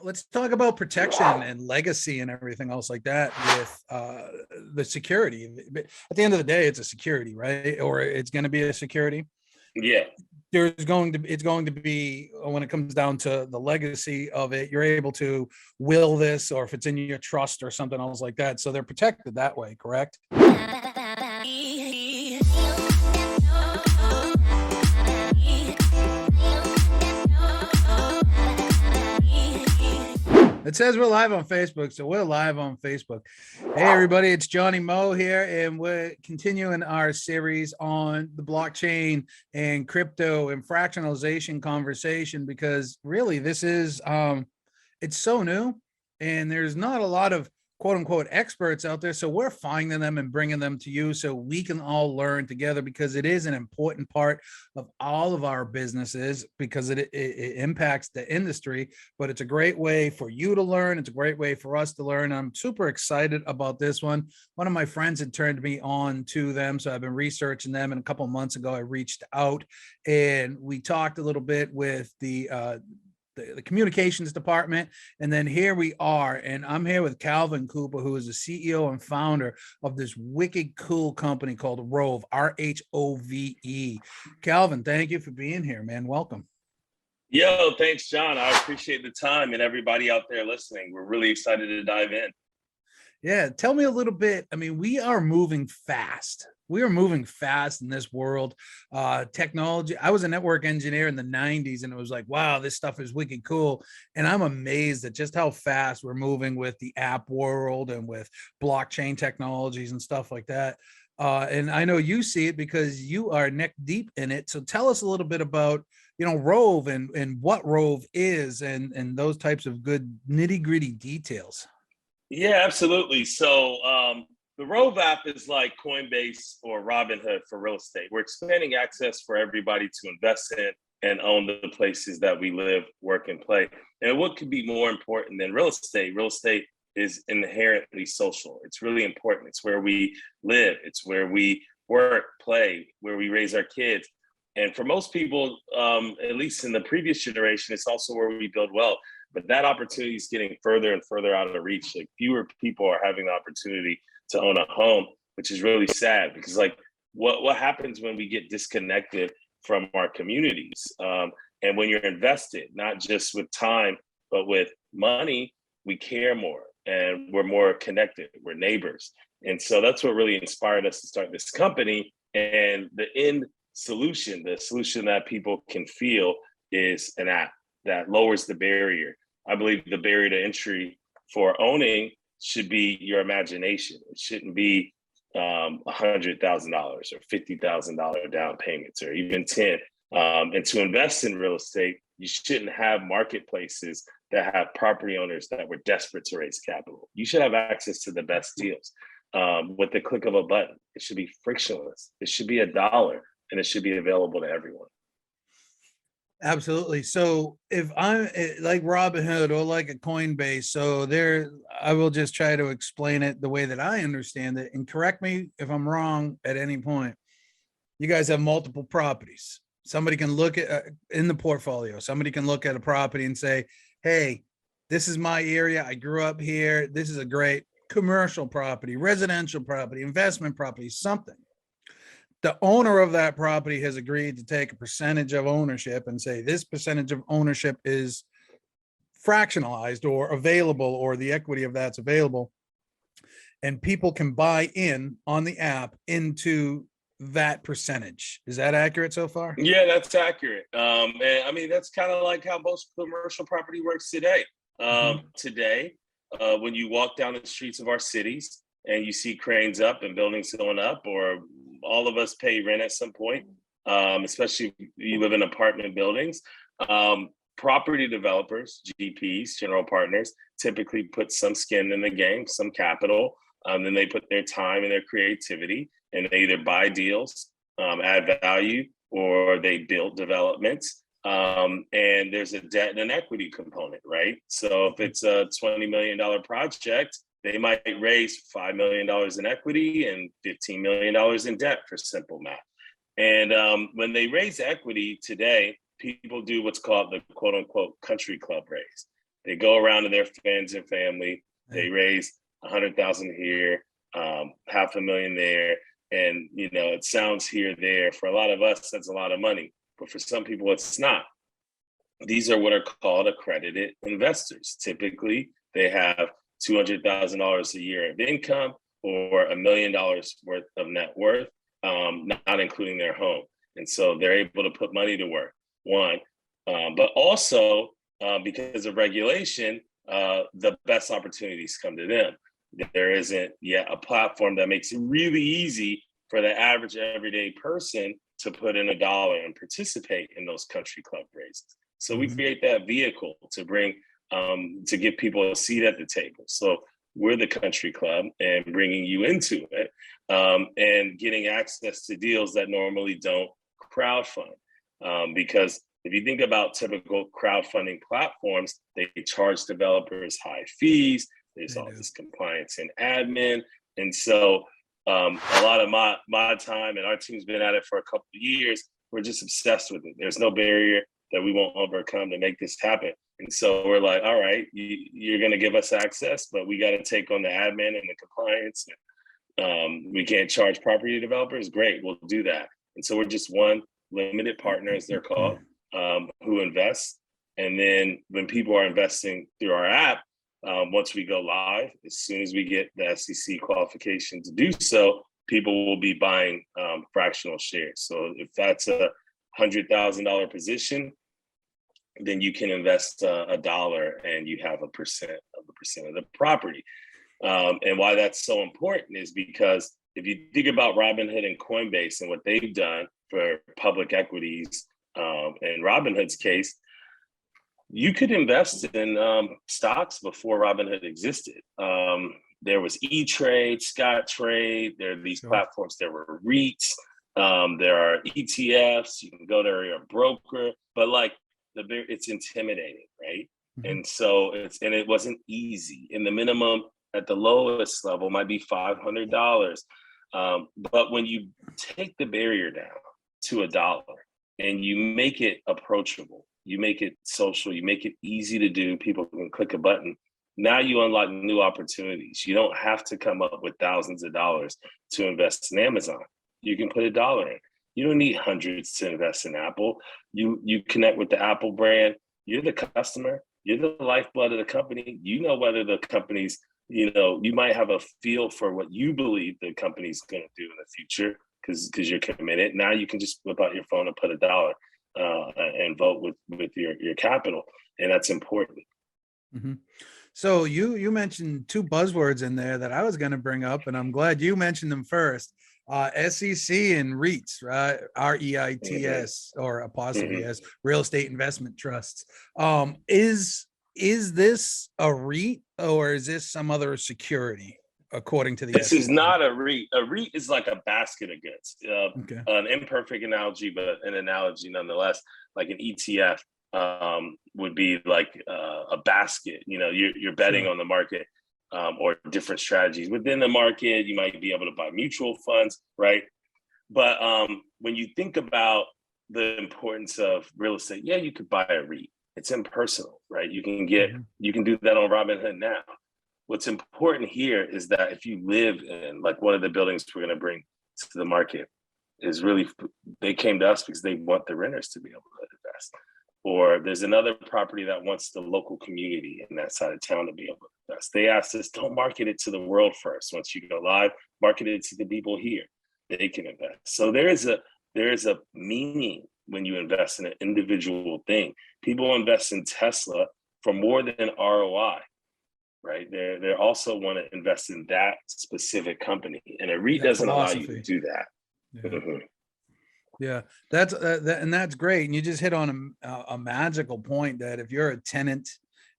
let's talk about protection and legacy and everything else like that with the security. At the end of the day, it's a security, right? Or it's going to be a security. Yeah. It's going to be, when it comes down to the legacy of it, you're able to will this, or if it's in your trust or something else like that. So they're protected that way, correct? It says we're live on Facebook, so we're live on Facebook. Hey, everybody, it's Johnny Moe here, and we're continuing our series on the blockchain and crypto and fractionalization conversation, because really this is, it's so new, and there's not a lot of quote unquote experts out there. So we're finding them and bringing them to you so we can all learn together, because it is an important part of all of our businesses, because it impacts the industry. But it's a great way for you to learn. It's a great way for us to learn. I'm super excited about this one. One of my friends had turned me on to them, so I've been researching them. And a couple of months ago, I reached out and we talked a little bit with the communications department. And then here we are, and I'm here with Calvin Cooper, who is the CEO and founder of this wicked cool company called Rhove, Rhove. Calvin, thank you for being here, man. Welcome. Yo, thanks, John. I appreciate the time, and everybody out there listening. We're really excited to dive in. Yeah, tell me a little bit. I mean, we are moving fast. We are moving fast in this world. Technology. I was a network engineer in the 90s, and it was like, wow, this stuff is wicked cool. And I'm amazed at just how fast we're moving with the app world and with blockchain technologies and stuff like that. And I know you see it because you are neck deep in it. So tell us a little bit about, Rhove and what Rhove is, and those types of good nitty gritty details. Yeah, absolutely. So the Rhove app is like Coinbase or Robinhood for real estate. We're expanding access for everybody to invest in and own the places that we live, work, and play. And what could be more important than real estate? Real estate is inherently social. It's really important. It's where we live. It's where we work, play, where we raise our kids. And for most people, at least in the previous generation, it's also where we build wealth. But that opportunity is getting further and further out of reach. Like, fewer people are having the opportunity to own a home, which is really sad, because like what happens when we get disconnected from our communities? And when you're invested, not just with time, but with money, we care more and we're more connected. We're neighbors. And so that's what really inspired us to start this company. And the end solution, the solution that people can feel, is an app that lowers the barrier. I believe the barrier to entry for owning should be your imagination. It shouldn't be $100,000 or $50,000 down payments, or even 10. And to invest in real estate, you shouldn't have marketplaces that have property owners that were desperate to raise capital. You should have access to the best deals with the click of a button. It should be frictionless. It should be $1, and it should be available to everyone. Absolutely. So if I'm like Robinhood or like a Coinbase, so I will just try to explain it the way that I understand it, and correct me if I'm wrong at any point. You guys have multiple properties. Somebody can look at in the portfolio. Somebody can look at a property and say, hey, this is my area. I grew up here. This is a great commercial property, residential property, investment property, something. The owner of that property has agreed to take a percentage of ownership and say this percentage of ownership is fractionalized or available, or the equity of that's available. And people can buy in on the app into that percentage. Is that accurate so far? Yeah, that's accurate. And I mean, that's kind of like how most commercial property works today. Today, when you walk down the streets of our cities and you see cranes up and buildings going up, or all of us pay rent at some point, especially if you live in apartment buildings. Property developers, GPs, general partners, typically put some skin in the game, some capital. Then they put their time and their creativity, and they either buy deals, add value, or they build developments. And there's a debt and an equity component, right? So if it's a $20 million project, they might raise $5 million in equity and $15 million in debt, for simple math. And when they raise equity today, people do what's called the quote unquote country club raise. They go around to their friends and family. They raise 100,000 here, $500,000 there. And, you know, it sounds here, there. For a lot of us, that's a lot of money. But for some people, it's not. These are what are called accredited investors. Typically, they have $200,000 a year of income or $1 million worth of net worth, not including their home. And so they're able to put money to work, one. But also, because of regulation, the best opportunities come to them. There isn't yet a platform that makes it really easy for the average everyday person to put in $1 and participate in those country club raises. So we create that vehicle to bring, to give people a seat at the table. So we're the country club and bringing you into it, and getting access to deals that normally don't crowdfund. Because if you think about typical crowdfunding platforms, they charge developers high fees. There's all this compliance and admin. And so a lot of my time, and our team's been at it for a couple of years, we're just obsessed with it. There's no barrier that we won't overcome to make this happen. And so we're like, all right, you're going to give us access, but we got to take on the admin and the compliance. We can't charge property developers. Great, we'll do that. And so we're just one limited partner, as they're called, who invests. And then when people are investing through our app, once we go live, as soon as we get the SEC qualification to do so, people will be buying fractional shares. So if that's a $100,000 position, then you can invest $1 and you have 1% of the property. And why that's so important is because if you think about Robinhood and Coinbase and what they've done for public equities, in Robinhood's case, you could invest in stocks before Robinhood existed. There was E-Trade, Scottrade, there are these platforms, there were REITs, there are ETFs, you can go to your broker, but like it's intimidating, right? And so it wasn't easy. And the minimum at the lowest level might be $500. But when you take the barrier down to $1 and you make it approachable, you make it social, you make it easy to do, people can click a button. Now you unlock new opportunities. You don't have to come up with thousands of dollars to invest in Amazon. You can put $1 in. You don't need hundreds to invest in Apple. You connect with the Apple brand. You're the customer. You're the lifeblood of the company. You know whether the company's, you might have a feel for what you believe the company's going to do in the future because you're committed. Now you can just whip out your phone and put $1 and vote with your capital, and that's important. So you mentioned two buzzwords in there that I was going to bring up, and I'm glad you mentioned them first. SEC and REITs, right? REITs or apostrophe S, real estate investment trusts. Is this a REIT or is this some other security according to the This SEC? is not a REIT. A REIT is like a basket of goods. An imperfect analogy, but an analogy nonetheless. Like an ETF would be like a basket. You're betting on the market. Or different strategies within the market. You might be able to buy mutual funds, right? But when you think about the importance of real estate, yeah, you could buy a REIT. It's impersonal, right? You can do that on Robinhood now. What's important here is that if you live in, like, one of the buildings we're going to bring to the market is really, they came to us because they want the renters to be able to invest. Or there's another property that wants the local community in that side of town to be able to invest. They asked us, don't market it to the world first. Once you go live, market it to the people here. They can invest. So there is a meaning when you invest in an individual thing. People invest in Tesla for more than ROI, right? They also want to invest in that specific company. And a REIT doesn't allow you to do that. Yeah, that's great. And you just hit on a magical point that if you're a tenant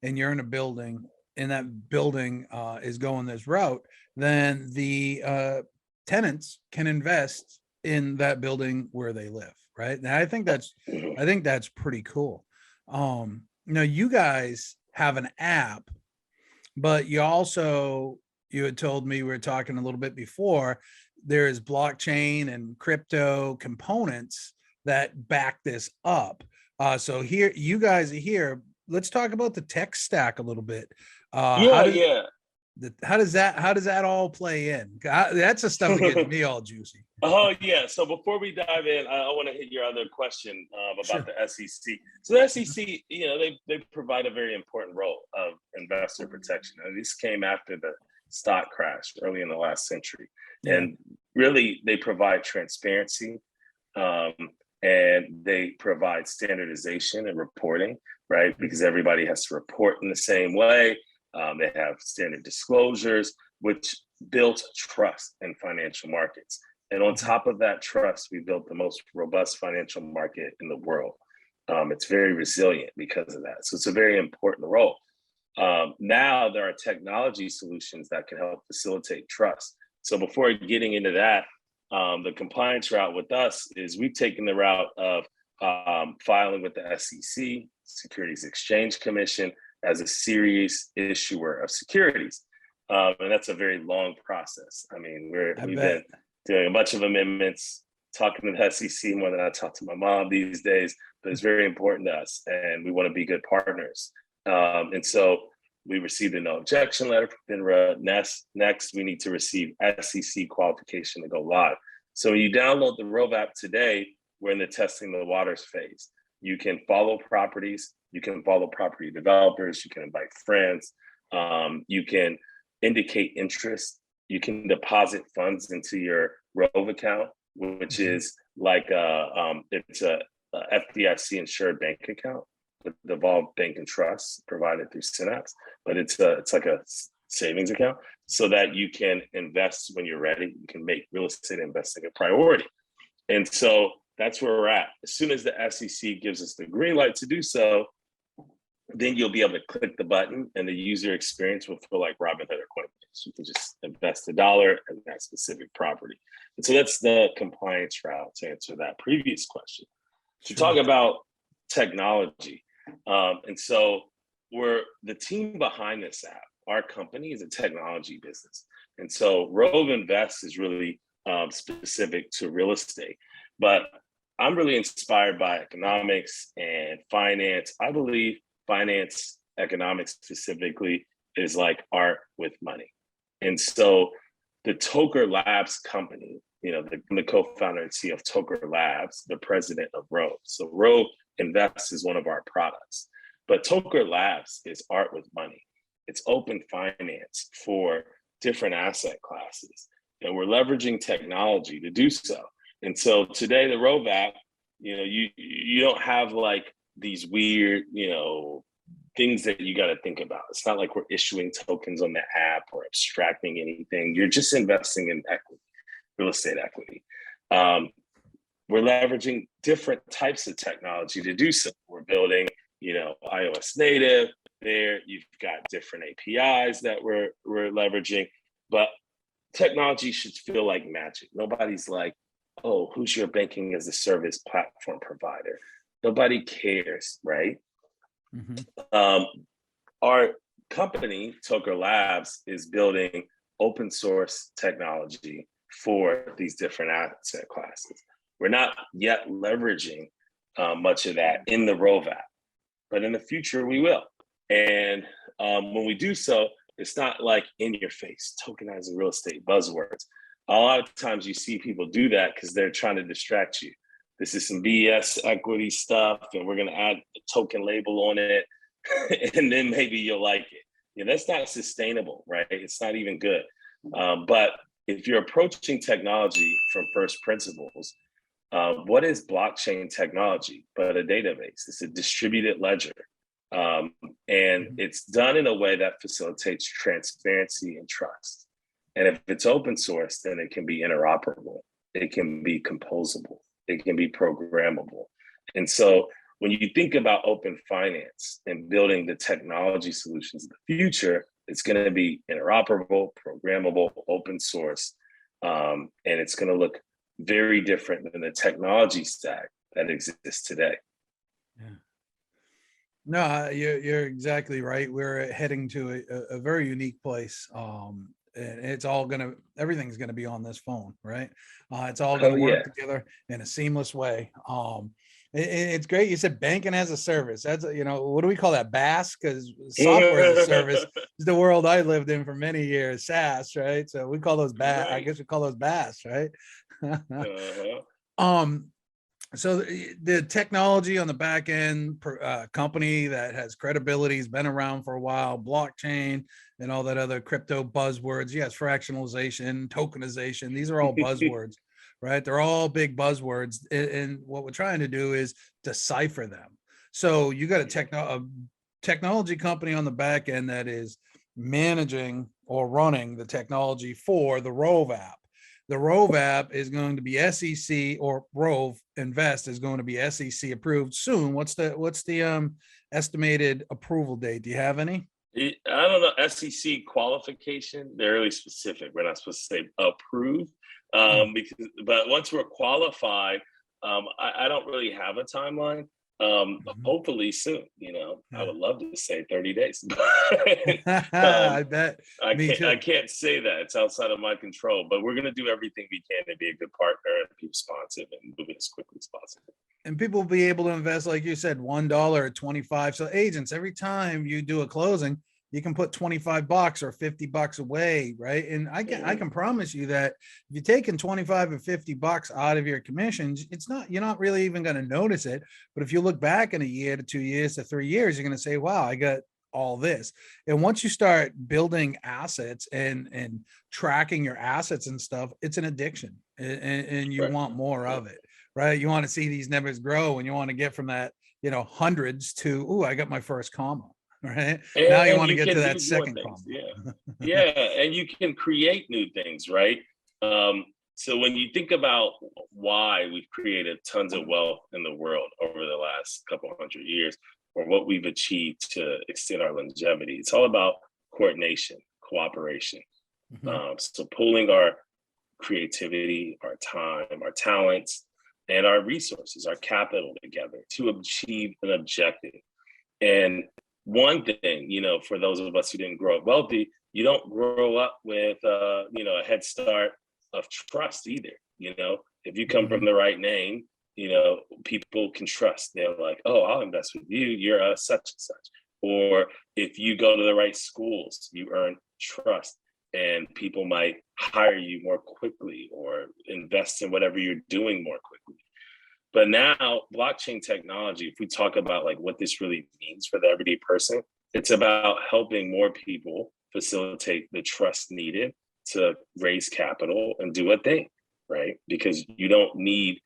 and you're in a building and that building is going this route, then the tenants can invest in that building where they live, right? And I think that's pretty cool. You guys have an app, but you had told me, we were talking a little bit before, there's blockchain and crypto components that back this up. So here, you guys are here let's talk about the tech stack a little bit. Yeah, yeah. How does that all play in? That's the stuff that gets me all juicy. Oh yeah. So before we dive in, I want to hit your other question about Sure. the SEC. So the SEC, they provide a very important role of investor protection. And this came after the stock crash early in the last century, Yeah. and really they provide transparency, um, and they provide standardization and reporting, right? Because everybody has to report in the same way. They have standard disclosures, which built trust in financial markets. And on top of that trust, we built the most robust financial market in the world. It's very resilient because of that. So it's a very important role. Now there are technology solutions that can help facilitate trust. So before getting into that, the compliance route with us is we've taken the route of filing with the SEC, Securities Exchange Commission, as a serious issuer of securities. And that's a very long process. I mean, we've been doing a bunch of amendments, talking to the SEC more than I talk to my mom these days, but it's very important to us and we want to be good partners. And so we received a no objection letter from FINRA. Next, we need to receive SEC qualification to go live. So when you download the Rhove app today, we're in the testing the waters phase. You can follow properties, you can follow property developers, you can invite friends, you can indicate interest, you can deposit funds into your Rhove account, which is like it's a FDIC insured bank account with the Evolve Bank and Trust provided through Synapse, but it's like a savings account so that you can invest when you're ready. You can make real estate investing a priority. And so that's where we're at. As soon as the SEC gives us the green light to do so, then you'll be able to click the button and the user experience will feel like Robinhood or Coinbase. You can just invest $1 in that specific property. And so that's the compliance route to answer that previous question. To talk about technology. And so we're the team behind this app. Our company is a technology business. And so Rhove Invest is really specific to real estate. But I'm really inspired by economics and finance. I believe finance, economics specifically, is like art with money. And so the Toker Labs company, the co-founder and CEO of Toker Labs, the president of Rhove. So Rhove Invest is one of our products. But Toker Labs is art with money. It's open finance for different asset classes. And we're leveraging technology to do so. And so today, the Rhove app, you don't have like these weird, things that you got to think about. It's not like we're issuing tokens on the app or abstracting anything. You're just investing in equity, real estate equity. We're leveraging different types of technology to do so. We're building, iOS native there. You've got different APIs that we're leveraging, but technology should feel like magic. Nobody's like, oh, who's your banking as a service platform provider? Nobody cares, right? Mm-hmm. Our company, Toker Labs, is building open source technology for these different asset classes. We're not yet leveraging much of that in the Rhove app, but in the future we will. And when we do so, it's not like in your face, tokenizing real estate buzzwords. A lot of times you see people do that because they're trying to distract you. This is some BS equity stuff, and we're going to add a token label on it, and then maybe you'll like it. That's not sustainable, right? It's not even good. But if you're approaching technology from first principles, what is blockchain technology but a database? It's a distributed ledger. And it's done in a way that facilitates transparency and trust. And if it's open source, then it can be interoperable. It can be composable. It can be programmable. And so when you think about open finance and building the technology solutions of the future, it's going to be interoperable, programmable, open source, and it's going to look very different than the technology stack that exists today. Yeah. No, you're exactly right. We're heading to a very unique place. And it's all everything's gonna be on this phone, right? It's all gonna work together in a seamless way. It's great. You said banking as a service. That's, what do we call that? BaaS? Because software as a service is the world I lived in for many years. SaaS, right? So we call those BaaS. I Right. guess we call those BaaS, right? Uh-huh. um, so the technology on the back end company that has credibility has been around for a while, blockchain and all that other crypto buzzwords. Yes, fractionalization, tokenization. These are all buzzwords, right? They're all big buzzwords. And what we're trying to do is decipher them. So you got a technology company on the back end that is managing or running the technology for the Rhove app. The Rhove app is going to be SEC, or Rhove Invest is going to be SEC approved soon. What's the estimated approval date? Do you have any? I don't know, SEC qualification, they're really specific. We're not supposed to say approved, but once we're qualified, I don't really have a timeline. Hopefully soon, I would love to say 30 days. I bet. I can't say that. It's outside of my control, but we're going to do everything we can to be a good partner and be responsive and move it as quickly as possible. And people will be able to invest, like you said, $1 or 25. So agents, every time you do a closing, you can put 25 bucks or 50 bucks away, right? And I can promise you that if you're taking 25 or 50 bucks out of your commissions, you're not really even going to notice it. But if you look back in a year to 2 years to 3 years, you're going to say, wow, I got all this. And once you start building assets and tracking your assets and stuff, it's an addiction, and you want more of it, right? You want to see these numbers grow, and you want to get from that, hundreds to, oh, I got my first comma. Right. Now you want to get to that second comma. Yeah. And you can create new things, right? So when you think about why we've created tons of wealth in the world over the last couple hundred years, or what we've achieved to extend our longevity, it's all about coordination, cooperation. So pulling our creativity, our time, our talents, and our resources, our capital together to achieve an objective. And one thing, for those of us who didn't grow up wealthy, you don't grow up with, a head start of trust either. If you come from the right name, people can trust. They're like, oh, I'll invest with you. You're such and such. Or if you go to the right schools, you earn trust, and people might hire you more quickly or invest in whatever you're doing more quickly. But now blockchain technology, if we talk about like what this really means for the everyday person, it's about helping more people facilitate the trust needed to raise capital and do a thing, right? Because you don't need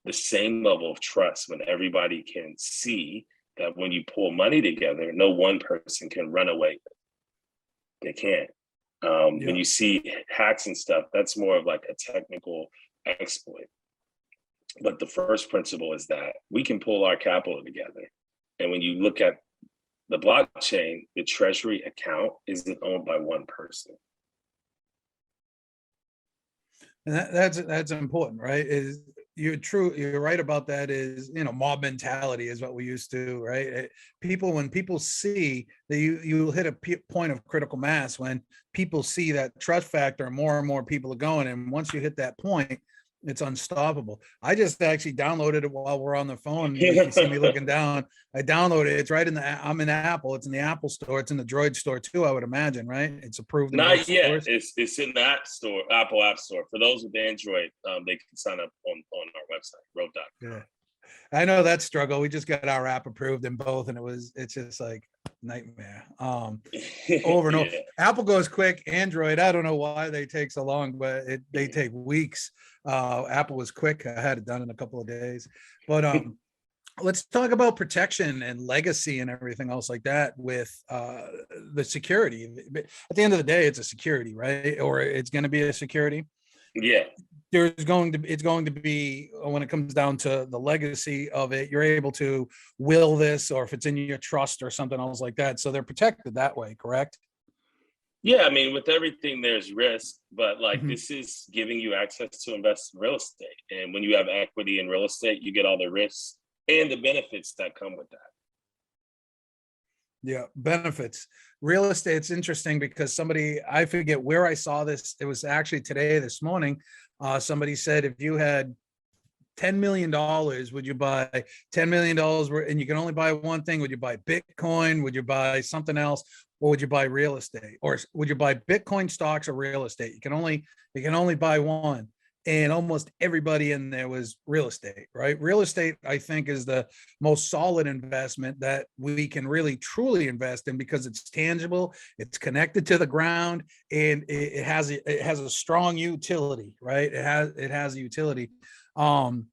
the same level of trust when everybody can see that when you pull money together, no one person can run away. They can't. When you see hacks and stuff, that's more of like a technical exploit. But the first principle is that we can pull our capital together. And when you look at the blockchain, the treasury account isn't owned by one person. And that's important, right? You're right about that. Is, mob mentality is what we used to, right? When people see that you hit a point of critical mass, when people see that trust factor, and more people are going. And once you hit that point, it's unstoppable. I just actually downloaded it while we're on the phone. If you see me looking down, I downloaded it. It's right I'm in Apple. It's in the Apple store. It's in the Droid store too, I would imagine, right? It's approved. Not yet. It's in the App Store, Apple App Store. For those with Android, they can sign up on our website, Rhove.com. Yeah. I know that struggle. We just got our app approved in both, and it's just like nightmare. Over and over. Apple goes quick. Android, I don't know why they take so long, but they take weeks. Apple was quick. I had it done in a couple of days. But let's talk about protection and legacy and everything else like that with the security. At the end of the day, it's a security, right? Or it's going to be a security. Yeah. It's going to be, when it comes down to the legacy of it, you're able to will this, or if it's in your trust or something else like that. So they're protected that way, correct? Yeah, I mean, with everything, there's risk, but like this is giving you access to invest in real estate. And when you have equity in real estate, you get all the risks and the benefits that come with that. Yeah, benefits. Real estate's interesting because I forget where I saw this. It was actually this morning. Somebody said if you had $10 million, would you buy $10 million and you can only buy one thing? Would you buy Bitcoin? Would you buy something else? Or would you buy real estate? Or would you buy Bitcoin, stocks, or real estate? You can only buy one. And almost everybody in there was real estate, right? Real estate, I think, is the most solid investment that we can really truly invest in because it's tangible, it's connected to the ground, and it has a strong utility, right? It has a utility. And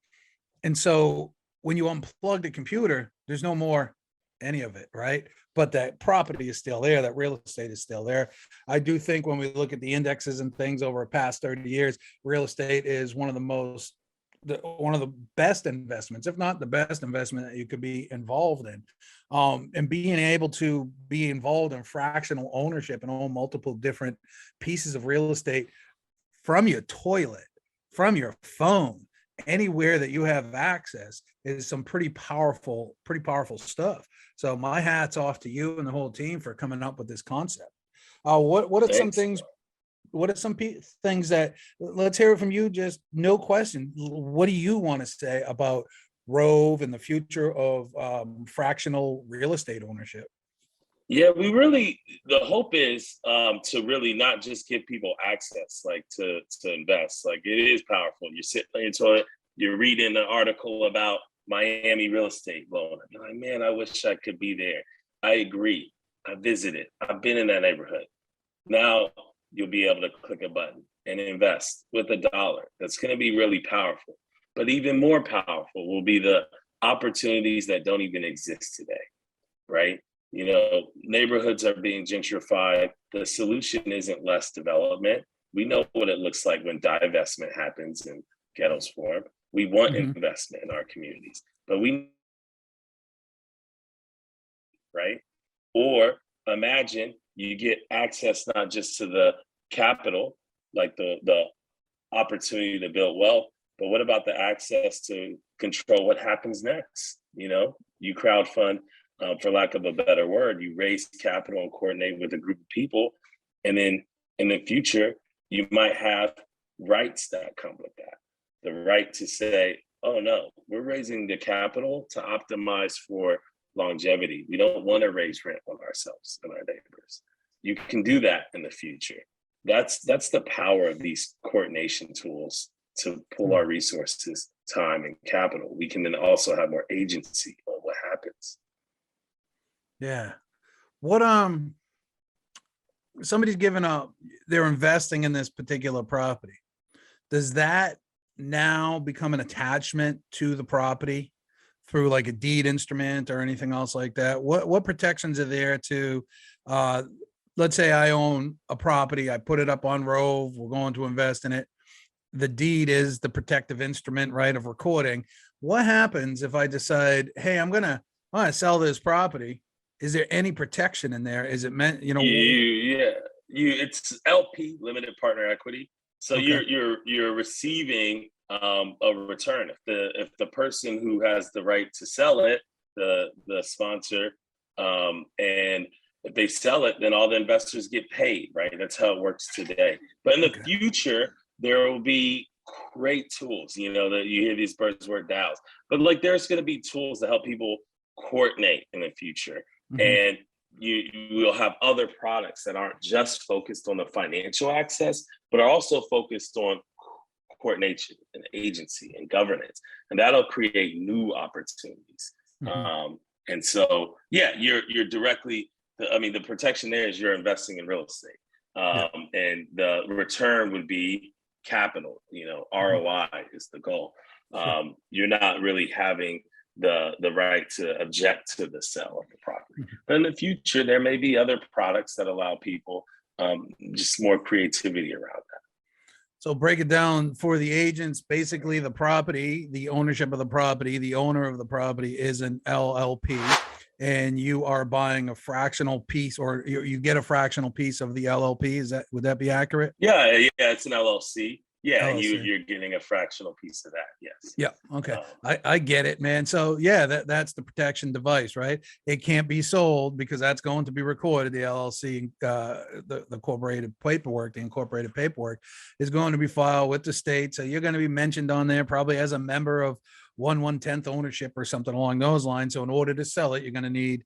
so when you unplug the computer, there's no more any of it, right? But that property is still there, that real estate is still there. I do think when we look at the indexes and things over the past 30 years, real estate is one of the best investments, if not the best investment that you could be involved in. And being able to be involved in fractional ownership and own multiple different pieces of real estate from your toilet, from your phone, anywhere that you have access is some pretty powerful stuff. So my hat's off to you and the whole team for coming up with this concept. What are some things? What are some things that, let's hear it from you? Just no question. What do you want to say about Rhove and the future of fractional real estate ownership? Yeah, the hope is to really not just give people access, like to invest. Like, it is powerful. You're sitting on your toilet, you're reading an article about Miami real estate loan. You're like, man, I wish I could be there. I agree. I visited. I've been in that neighborhood. Now you'll be able to click a button and invest with $1. That's going to be really powerful. But even more powerful will be the opportunities that don't even exist today, right? You know, neighborhoods are being gentrified. The solution isn't less development. We know what it looks like when divestment happens and ghettos form. We want investment in our communities, but right? Or imagine you get access not just to the capital, like the opportunity to build wealth, but what about the access to control what happens next? You know, you crowdfund, for lack of a better word, you raise capital and coordinate with a group of people. And then in the future, you might have rights that come with that. The right to say, oh no, we're raising the capital to optimize for longevity. We don't want to raise rent on ourselves and our neighbors. You can do that in the future. That's the power of these coordination tools to pull our resources, time, and capital. We can then also have more agency on what happens. Yeah. What somebody's given up, they're investing in this particular property. Does that now become an attachment to the property through like a deed instrument or anything else like that? What protections are there to let's say I own a property, I put it up on Rhove, we're going to invest in it. The deed is the protective instrument, right, of recording. What happens if I decide, hey, I'm gonna sell this property? Is there any protection in there? Is it meant, you know? It's LP, limited partner equity. So Okay. you're receiving a return. If the person who has the right to sell it, the sponsor, and if they sell it, then all the investors get paid, right? That's how it works today. But in the future, there will be great tools, you know, that you hear these buzzword DAOs, but like there's going to be tools to help people coordinate in the future. And you will have other products that aren't just focused on the financial access, but are also focused on coordination and agency and governance. And that'll create new opportunities. And so, yeah, you're directly, the protection there is you're investing in real estate. And the return would be capital, you know, ROI is the goal. You're not really having the right to object to the sale of the property. But in the future, there may be other products that allow people just more creativity around that. So break it down for the agents. Basically, the property, the ownership of the property, the owner of the property is an LLP, and you are buying a fractional piece, or you get a fractional piece of the LLP. Would that be accurate? Yeah, it's an LLC. Yeah, and LLC. you're getting a fractional piece of that. Yes. Yeah. Okay. Um, I get it, man. So yeah, that's the protection device, right? It can't be sold because that's going to be recorded. The LLC, the incorporated paperwork is going to be filed with the state. So you're going to be mentioned on there probably as a member of 1/10 ownership or something along those lines. So in order to sell it, you're going to need,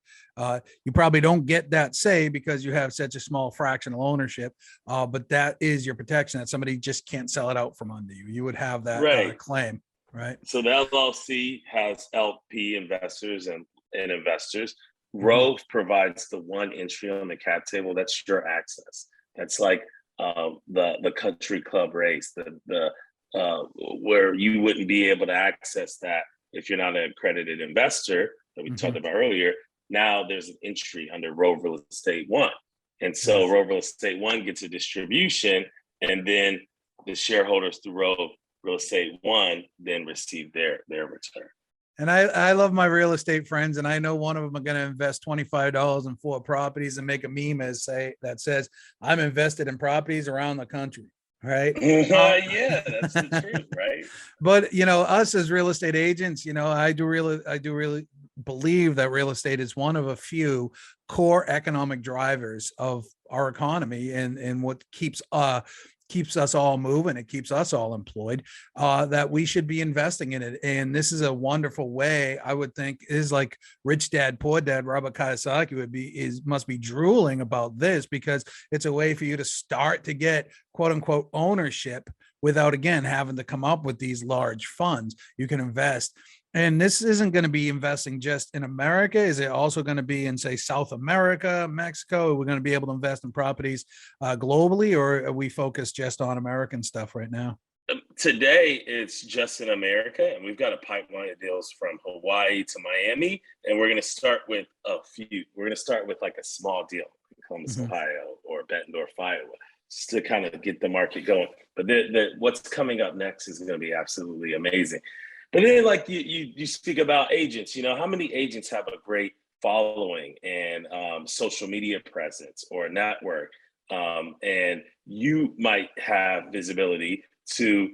you probably don't get that say because you have such a small fractional ownership. But that is your protection, that somebody just can't sell it out from under you. You would have that right. claim. Right. So the LLC has LP investors and investors. Mhm. Rhove provides the one entry on the cap table. That's your access. That's like the country club race, the where you wouldn't be able to access that if you're not an accredited investor that we talked about earlier. Now there's an entry under Rhove Real Estate One, and so Yes. Rhove Real Estate One gets a distribution, and then the shareholders through Rhove Real Estate One then receive their return. And I love my real estate friends, and I know one of them are going to invest $25 in 4 properties and make a meme that says, "I'm invested in properties around the country." Right. Yeah, that's the truth, right? But us as real estate agents, I do really believe that real estate is one of a few core economic drivers of our economy, and what keeps us all moving. It keeps us all employed, that we should be investing in it. And this is a wonderful way, I would think, is like Rich Dad, Poor Dad, Robert Kiyosaki must be drooling about this, because it's a way for you to start to get quote unquote ownership without, again, having to come up with these large funds. You can invest. And this isn't going to be investing just in America. Is it also going to be in, say, South America, Mexico? Are we going to be able to invest in properties globally, or are we focused just on American stuff right now? Today, it's just in America, and we've got a pipeline of deals from Hawaii to Miami, and we're going to start with a few. We're going to start with like a small deal in Columbus, Ohio, or Bettendorf, Iowa, just to kind of get the market going. But what's coming up next is going to be absolutely amazing. But then, like you speak about agents. How many agents have a great following and social media presence or network, and you might have visibility to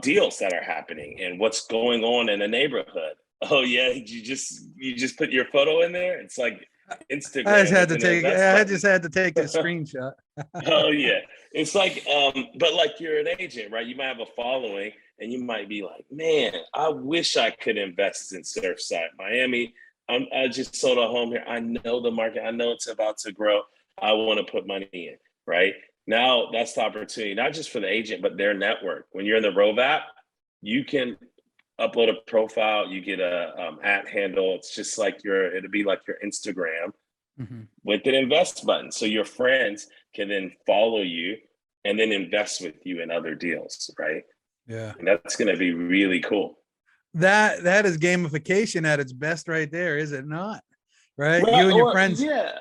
deals that are happening and what's going on in the neighborhood. Oh yeah, you just put your photo in there. It's like Instagram. I just had to take a screenshot. Oh yeah, it's like but like you're an agent, right? You might have a following, and you might be like, man, I wish I could invest in Surfside, Miami. I just sold a home here. I know the market. I know it's about to grow. I want to put money in, right? Now that's the opportunity, not just for the agent, but their network. When you're in the Rhove app, you can upload a profile. You get a @ handle. It's just like it'll be like your Instagram with an invest button. So your friends can then follow you and then invest with you in other deals, right? Yeah. And that's going to be really cool. That is gamification at its best right there, is it not? Right? Well, You and your friends. yeah.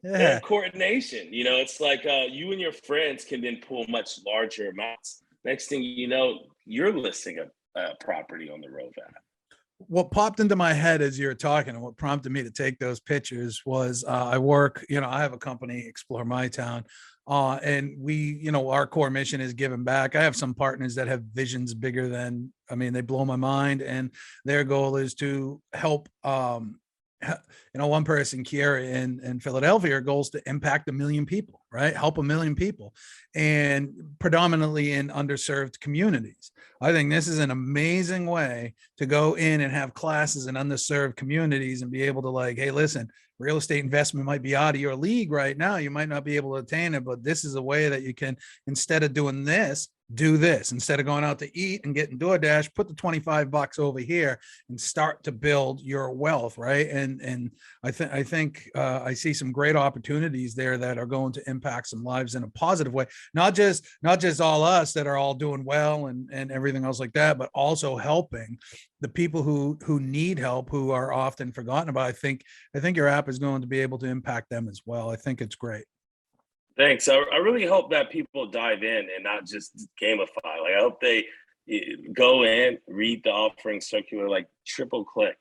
Yeah. And coordination. It's like you and your friends can then pull much larger amounts. Next thing you know, you're listing a property on the Rhove app. What popped into my head as you were talking, and what prompted me to take those pictures was, I work, I have a company, Explore My Town, and we, our core mission is giving back. I have some partners that have visions bigger than, they blow my mind, and their goal is to help, one person, Kiera in Philadelphia, goals to impact 1 million people, right? Help 1 million people, and predominantly in underserved communities. I think this is an amazing way to go in and have classes in underserved communities and be able to, like, hey, listen, real estate investment might be out of your league right now. You might not be able to attain it, but this is a way that you can, instead of doing this, do this. Instead of going out to eat and getting DoorDash, put the $25 over here and start to build your wealth, right? And I think I see some great opportunities there that are going to impact some lives in a positive way. Not just all us that are all doing well and everything else like that, but also helping the people who need help, who are often forgotten about. I think your app is going to be able to impact them as well. I think it's great. Thanks. I really hope that people dive in and not just gamify. Like, I hope they go in, read the offering circular, like triple click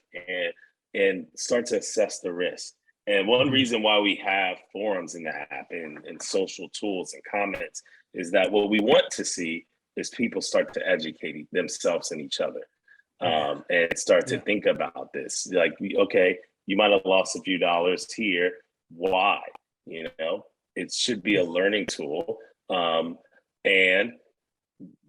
and start to assess the risk. And one reason why we have forums in the app and social tools and comments is that what we want to see is people start to educate themselves and each other, and start to think about this. Like, okay, you might have lost a few dollars here. Why? You know, it should be a learning tool. And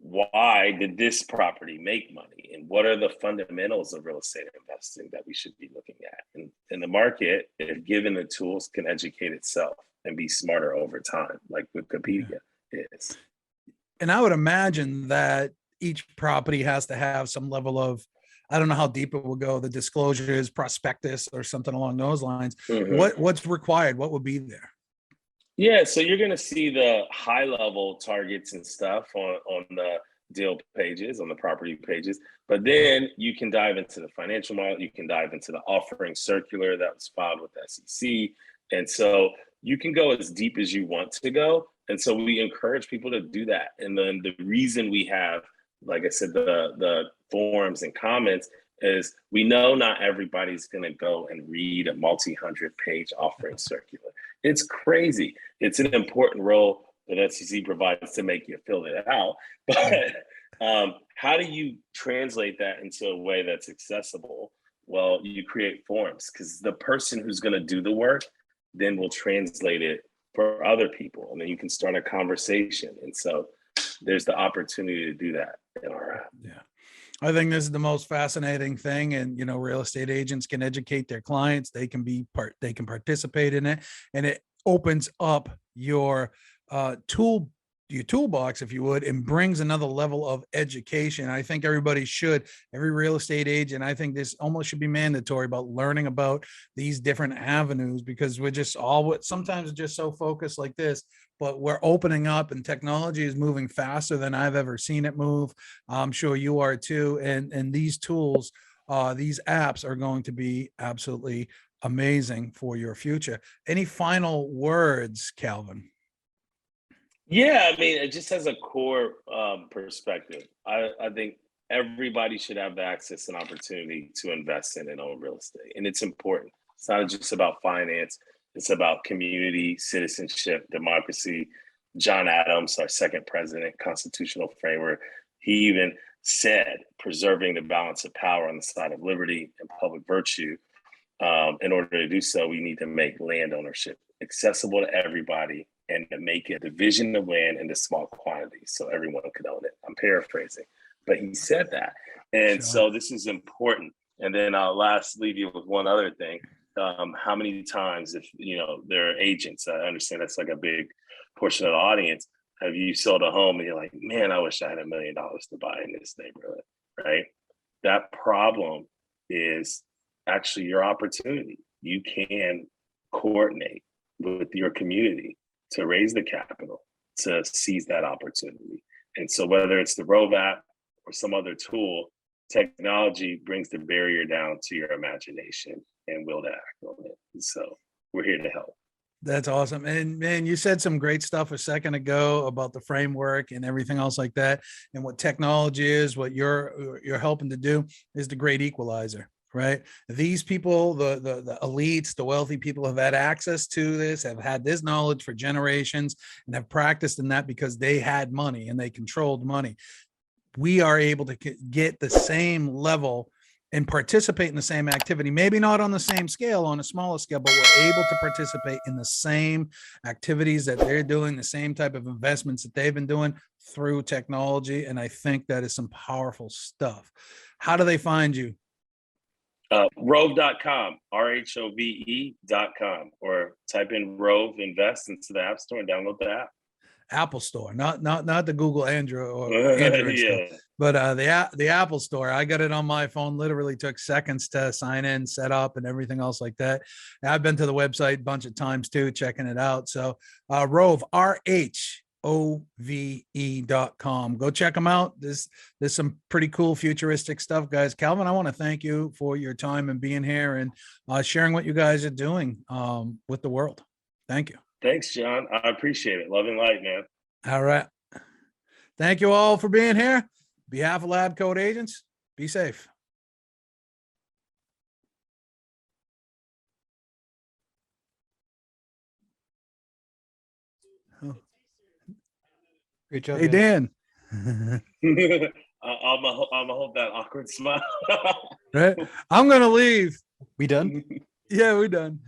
why did this property make money? And what are the fundamentals of real estate investing that we should be looking at? And the market, if given the tools, can educate itself and be smarter over time, like Wikipedia is. And I would imagine that each property has to have some level of, I don't know how deep it will go, the disclosures, prospectus, or something along those lines. What's required? What would be there? Yeah, so you're going to see the high level targets and stuff on the deal pages, on the property pages, but then you can dive into the financial model, you can dive into the offering circular that was filed with the SEC. And so you can go as deep as you want to go. And so we encourage people to do that. And then the reason we have, like I said, the forums and comments is we know not everybody's going to go and read a multi-100-page offering circular. It's crazy. It's an important role that SEC provides to make you fill it out. But how do you translate that into a way that's accessible? Well, you create forums, because the person who's going to do the work then will translate it for other people. And then you can start a conversation. And so there's the opportunity to do that in our app. Yeah. I think this is the most fascinating thing. And, you know, real estate agents can educate their clients. They can they can participate in it, and it opens up your toolbox, if you would, and brings another level of education. I think everybody should, every real estate agent, I think this almost should be mandatory about learning about these different avenues, because we're just sometimes just so focused like this, but we're opening up, and technology is moving faster than I've ever seen it move. I'm sure you are too. And these tools, these apps are going to be absolutely amazing for your future. Any final words, Calvin? Yeah, I mean, it just has a core perspective. I think everybody should have the access and opportunity to invest in and own real estate. And it's important. It's not just about finance. It's about community, citizenship, democracy. John Adams, our second president, constitutional framework, he even said preserving the balance of power on the side of liberty and public virtue. In order to do so, we need to make land ownership accessible to everybody, and to make a division of land into small quantities so everyone could own it. I'm paraphrasing, but he said that. And so this is important. And then I'll last leave you with one other thing. How many times, if you know there are agents, I understand that's like a big portion of the audience, have you sold a home and you're like, man, I wish I had $1 million to buy in this neighborhood, right? That problem is actually your opportunity. You can coordinate with your community to raise the capital to seize that opportunity. And so whether it's the Rhove app or some other tool, technology brings the barrier down to your imagination and will to act on it. And so we're here to help. That's awesome. And man, you said some great stuff a second ago about the framework and everything else like that. And what technology is, what you're helping to do is the great equalizer. Right. These people, the elites, the wealthy people have had access to this, have had this knowledge for generations, and have practiced in that because they had money and they controlled money. We are able to get the same level and participate in the same activity, maybe not on the same scale, on a smaller scale, but we're able to participate in the same activities that they're doing, the same type of investments that they've been doing through technology. And I think that is some powerful stuff. How do they find you? Rhove.com, RHOVE.com, or type in Rhove Invest into the App Store and download the app. Apple Store, not the Google Android or Android store, but the Apple Store. I got it on my phone. Literally took seconds to sign in, set up, and everything else like that. I've been to the website a bunch of times too, checking it out. So Rhove, RHOVE.com. Go check them out. There's some pretty cool futuristic stuff, guys. Calvin, I want to thank you for your time and being here and sharing what you guys are doing with the world. Thank you. Thanks, John. I appreciate it. Love and light, man. All right. Thank you all for being here. On behalf of LabCoatAgents, be safe. Great job. Hey, Dan. I'm gonna hold that awkward smile. Right. I'm gonna leave. We done? Yeah, we're done.